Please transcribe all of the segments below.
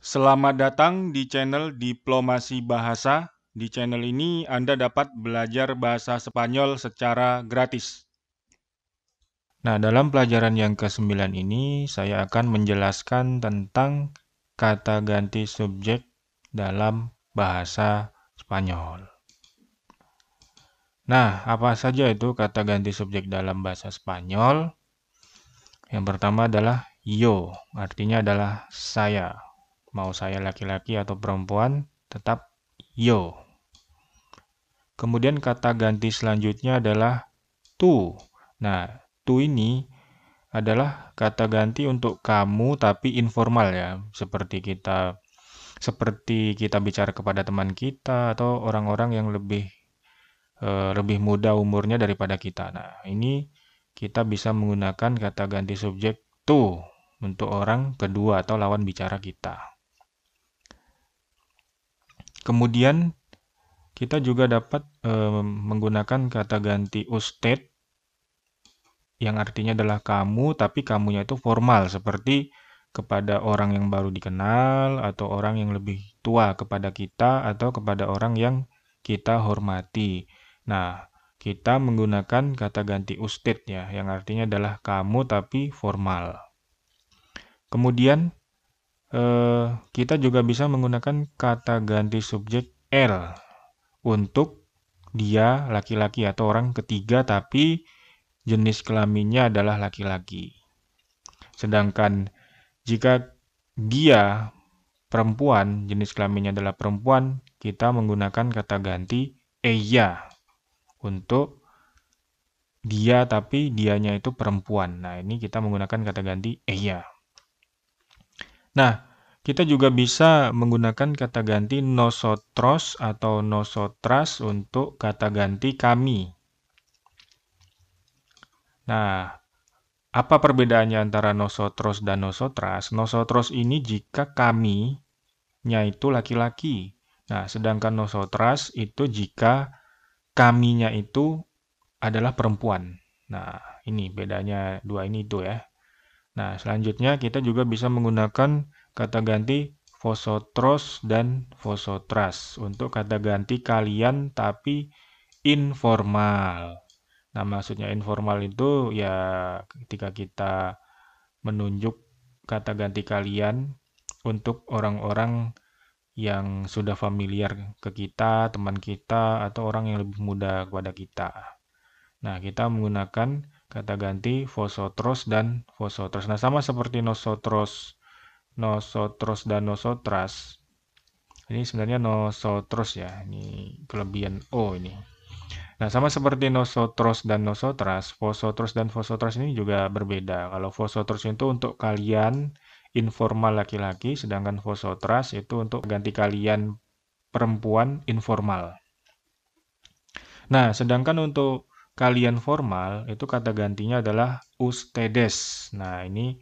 Selamat datang di channel Diplomasi Bahasa. Di channel ini Anda dapat belajar bahasa Spanyol secara gratis. Nah, dalam pelajaran yang ke-9 ini, saya akan menjelaskan tentang kata ganti subjek dalam bahasa Spanyol. Nah, apa saja itu kata ganti subjek dalam bahasa Spanyol? Yang pertama adalah yo, artinya adalah saya. Mau saya laki-laki atau perempuan, tetap yo. Kemudian kata ganti selanjutnya adalah tu. Nah, tu ini adalah kata ganti untuk kamu tapi informal ya. Seperti kita bicara kepada teman kita atau orang-orang yang lebih muda umurnya daripada kita. Nah, ini kita bisa menggunakan kata ganti subjek tu untuk orang kedua atau lawan bicara kita. Kemudian kita juga dapat menggunakan kata ganti usted yang artinya adalah kamu, tapi kamunya itu formal, seperti kepada orang yang baru dikenal, atau orang yang lebih tua kepada kita, atau kepada orang yang kita hormati. Nah, kita menggunakan kata ganti usted ya, yang artinya adalah kamu tapi formal. Kemudian, kita juga bisa menggunakan kata ganti subjek el untuk dia laki-laki atau orang ketiga, tapi jenis kelaminnya adalah laki-laki. Sedangkan jika dia perempuan, jenis kelaminnya adalah perempuan, kita menggunakan kata ganti ella untuk dia tapi dianya itu perempuan. Nah, ini kita menggunakan kata ganti ella. Nah, kita juga bisa menggunakan kata ganti nosotros atau nosotras untuk kata ganti kami. Nah, apa perbedaannya antara nosotros dan nosotras? Nosotros ini jika kaminya itu laki-laki. Nah, sedangkan nosotras itu jika kaminya itu adalah perempuan. Nah, ini bedanya dua ini itu ya. Nah, selanjutnya kita juga bisa menggunakan kata ganti vosotros dan vosotras untuk kata ganti kalian tapi informal. Nah, maksudnya informal itu ya ketika kita menunjuk kata ganti kalian untuk orang-orang yang sudah familiar ke kita, teman kita, atau orang yang lebih muda kepada kita. Nah, kita menggunakan kata ganti vosotros dan vosotras. Nah, sama seperti nosotros, nosotros dan nosotras. Ini sebenarnya nosotros ya. Ini kelebihan O ini. Nah, sama seperti nosotros dan nosotras, vosotros dan vosotras ini juga berbeda. Kalau vosotros itu untuk kalian informal laki-laki, sedangkan vosotras itu untuk ganti kalian perempuan informal. Nah, sedangkan untuk kalian formal, itu kata gantinya adalah ustedes. Nah, ini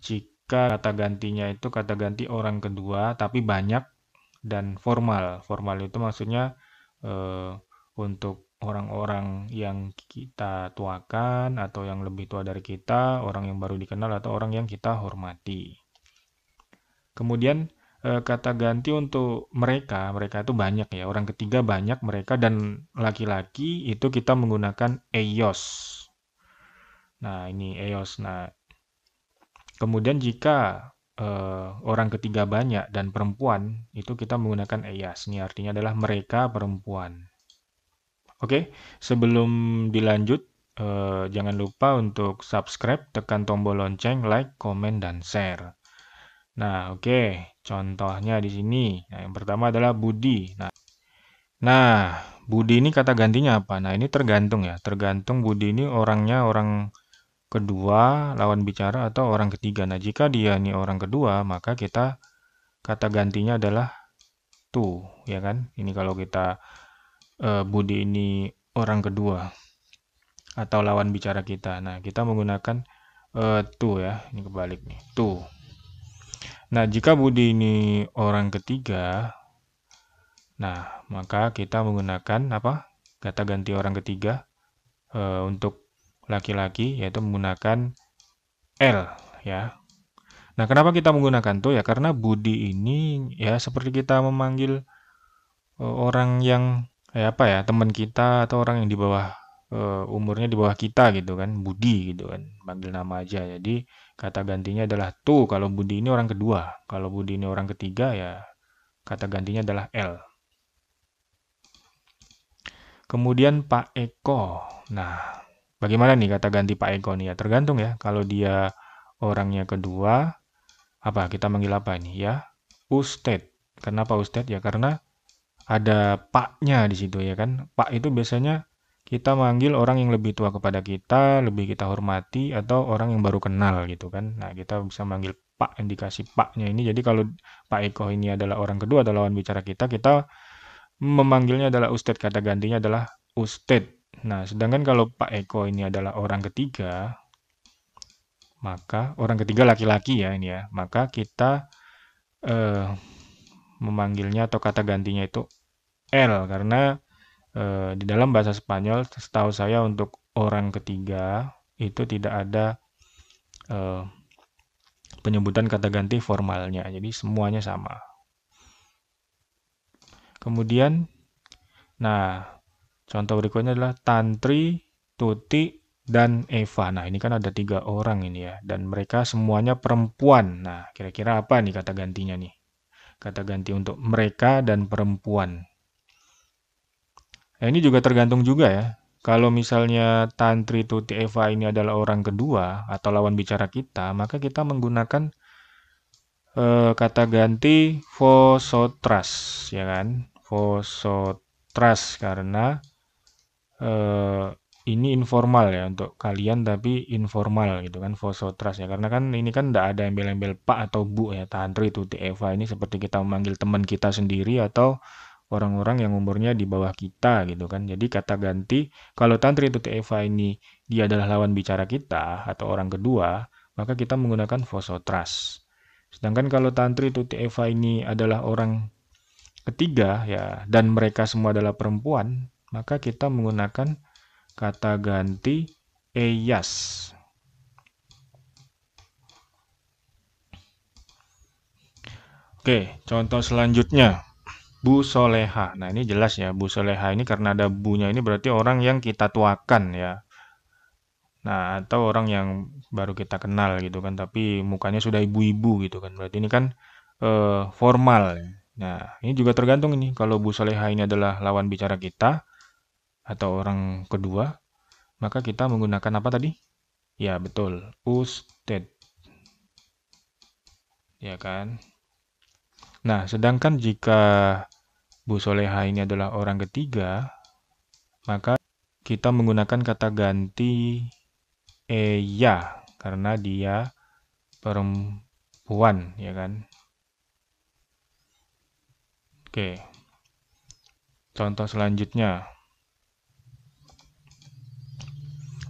jika kata gantinya itu kata ganti orang kedua, tapi banyak dan formal. Formal itu maksudnya untuk orang-orang yang kita tuakan atau yang lebih tua dari kita, orang yang baru dikenal atau orang yang kita hormati. Kemudian kata ganti untuk mereka, mereka itu banyak ya. Orang ketiga banyak mereka dan laki-laki itu kita menggunakan ellos. Nah, ini ellos. Nah, kemudian jika orang ketiga banyak dan perempuan itu kita menggunakan ellas. Ini artinya adalah mereka perempuan. Oke, sebelum dilanjut, jangan lupa untuk subscribe, tekan tombol lonceng, like, komen, dan share. Nah, oke, contohnya di sini. Nah, yang pertama adalah Budi. Nah, Budi ini kata gantinya apa? Nah, ini tergantung ya. Tergantung Budi ini orangnya orang kedua, lawan bicara, atau orang ketiga. Nah, jika dia ini orang kedua, maka kita kata gantinya adalah tu, ya kan? Ini kalau kita Budi ini orang kedua atau lawan bicara kita. Nah, kita menggunakan tu ya. Ini kebalik nih, tu. Nah, jika Budi ini orang ketiga, nah, maka kita menggunakan apa? Kata ganti orang ketiga untuk laki-laki yaitu menggunakan L ya. Nah, kenapa kita menggunakan tuh? Ya karena Budi ini ya seperti kita memanggil orang yang apa ya, teman kita atau orang yang di bawah umurnya di bawah kita gitu kan, Budi gitu kan, manggil nama aja. Jadi kata gantinya adalah tuh kalau Budi ini orang kedua. Kalau Budi ini orang ketiga ya kata gantinya adalah L. Kemudian Pak Eko. Nah, bagaimana nih kata ganti Pak Eko nih ya? Tergantung ya. Kalau dia orangnya kedua, apa kita manggil apa ini ya? Ustadz. Kenapa Ustadz? Ya karena ada paknya di situ ya kan. Pak itu biasanya kita manggil orang yang lebih tua kepada kita, lebih kita hormati, atau orang yang baru kenal gitu kan. Nah, kita bisa manggil Pak, yang dikasih paknya ini. Jadi kalau Pak Eko ini adalah orang kedua atau lawan bicara kita, kita memanggilnya adalah Ustadz, kata gantinya adalah Ustadz. Nah, sedangkan kalau Pak Eko ini adalah orang ketiga, maka orang ketiga laki-laki ya ini ya, maka kita eh, memanggilnya atau kata gantinya itu L karena di dalam bahasa Spanyol setahu saya untuk orang ketiga itu tidak ada eh, penyebutan kata ganti formalnya, jadi semuanya sama. Kemudian, nah contoh berikutnya adalah Tantri, Tuti, dan Eva. Nah ini kan ada 3 orang ini ya, dan mereka semuanya perempuan. Nah kira-kira apa nih kata gantinya nih? Kata ganti untuk mereka dan perempuan. Nah, ini juga tergantung juga ya. Kalau misalnya Tantri Tuti Eva ini adalah orang kedua atau lawan bicara kita, maka kita menggunakan kata ganti vosotras, ya kan? Vosotras karena eh, ini informal ya untuk kalian tapi informal gitu kan vosotras ya karena kan ini kan tidak ada embel-embel pak atau bu ya Tantri Tuti Eva ini seperti kita memanggil teman kita sendiri atau orang-orang yang umurnya di bawah kita gitu kan. Jadi kata ganti kalau Tantri Tuti Eva ini dia adalah lawan bicara kita atau orang kedua, maka kita menggunakan vosotras. Sedangkan kalau Tantri Tuti Eva ini adalah orang ketiga ya dan mereka semua adalah perempuan, maka kita menggunakan kata ganti ellas. Oke, contoh selanjutnya. Bu Soleha. Nah, ini jelas ya, Bu Soleha ini karena ada bunya ini berarti orang yang kita tuakan ya. Nah, atau orang yang baru kita kenal gitu kan, tapi mukanya sudah ibu-ibu gitu kan. Berarti ini kan formal ya. Nah, ini juga tergantung ini. Kalau Bu Soleha ini adalah lawan bicara kita atau orang kedua, maka kita menggunakan apa tadi? Ya, betul. Usted. Ya kan? Nah, sedangkan jika Bu Soleha ini adalah orang ketiga, maka kita menggunakan kata ganti ya karena dia perempuan, ya kan? Oke, contoh selanjutnya.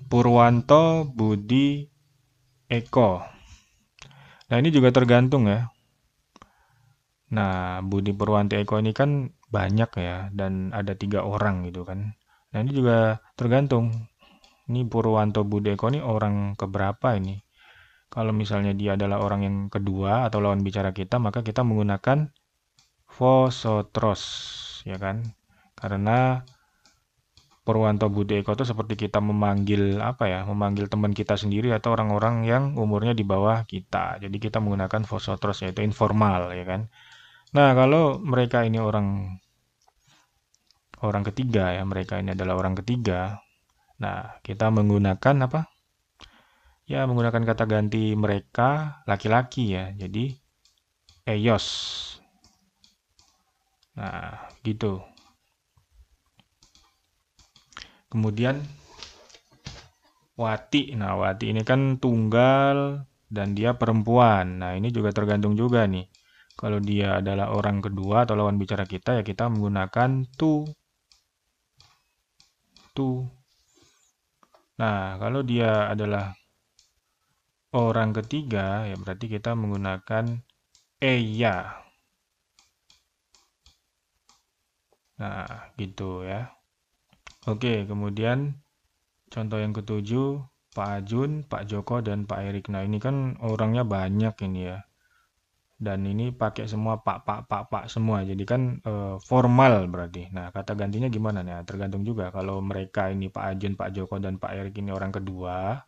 Purwanto, Budi, Eko. Nah, ini juga tergantung ya. Nah, Budi Purwanto Eko ini kan banyak ya, dan ada 3 orang gitu kan. Nah, ini juga tergantung. Ini Purwanto Budi Eko ini orang keberapa ini? Kalau misalnya dia adalah orang yang kedua atau lawan bicara kita, maka kita menggunakan vosotros, ya kan? Karena Purwanto Budi Eko itu seperti kita memanggil apa ya? Memanggil teman kita sendiri atau orang-orang yang umurnya di bawah kita. Jadi kita menggunakan vosotros yaitu informal, ya kan? Nah, kalau mereka ini orang orang ketiga ya, mereka ini adalah orang ketiga. Nah, kita menggunakan apa? Ya, menggunakan kata ganti mereka laki-laki ya. Jadi ellos. Nah, gitu. Kemudian Wati. Nah, Wati ini kan tunggal dan dia perempuan. Nah, ini juga tergantung juga nih. Kalau dia adalah orang kedua atau lawan bicara kita ya kita menggunakan tu. Tu. Nah, kalau dia adalah orang ketiga ya berarti kita menggunakan ya. Nah, gitu ya. Oke, kemudian contoh yang ketujuh, Pak Ajun, Pak Joko, dan Pak Erik. Nah, ini kan orangnya banyak ini ya. Dan ini pakai semua pak semua. Jadi kan formal berarti. Nah, kata gantinya gimana nih? Tergantung juga. Kalau mereka ini Pak Ajun, Pak Joko, dan Pak Erik ini orang kedua,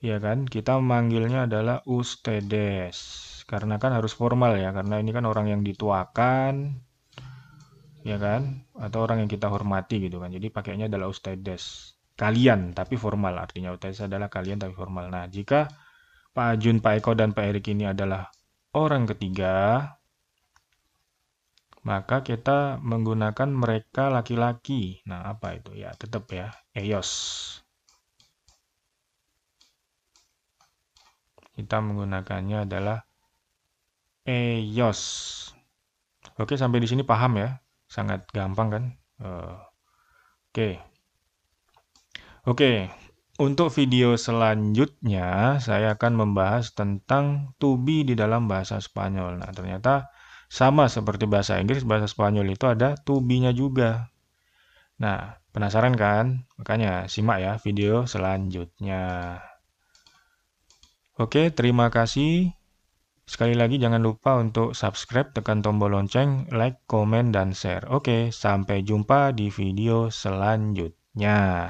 ya kan? Kita manggilnya adalah Ustedes. Karena kan harus formal ya. Karena ini kan orang yang dituakan, ya kan? Atau orang yang kita hormati gitu kan. Jadi pakainya adalah Ustedes. Kalian, tapi formal. Artinya Ustedes adalah kalian, tapi formal. Nah, jika Pak Ajun, Pak Eko, dan Pak Erik ini adalah orang ketiga, maka kita menggunakan mereka laki-laki. Nah, apa itu? Ya, tetap ya, EOS. Kita menggunakannya adalah EOS. Oke, sampai di sini paham ya? Sangat gampang kan? Oke. Oke. Untuk video selanjutnya, saya akan membahas tentang to be di dalam bahasa Spanyol. Nah, ternyata sama seperti bahasa Inggris, bahasa Spanyol itu ada to be-nya juga. Nah, penasaran kan? Makanya simak ya video selanjutnya. Oke, terima kasih. Sekali lagi jangan lupa untuk subscribe, tekan tombol lonceng, like, komen, dan share. Oke, sampai jumpa di video selanjutnya.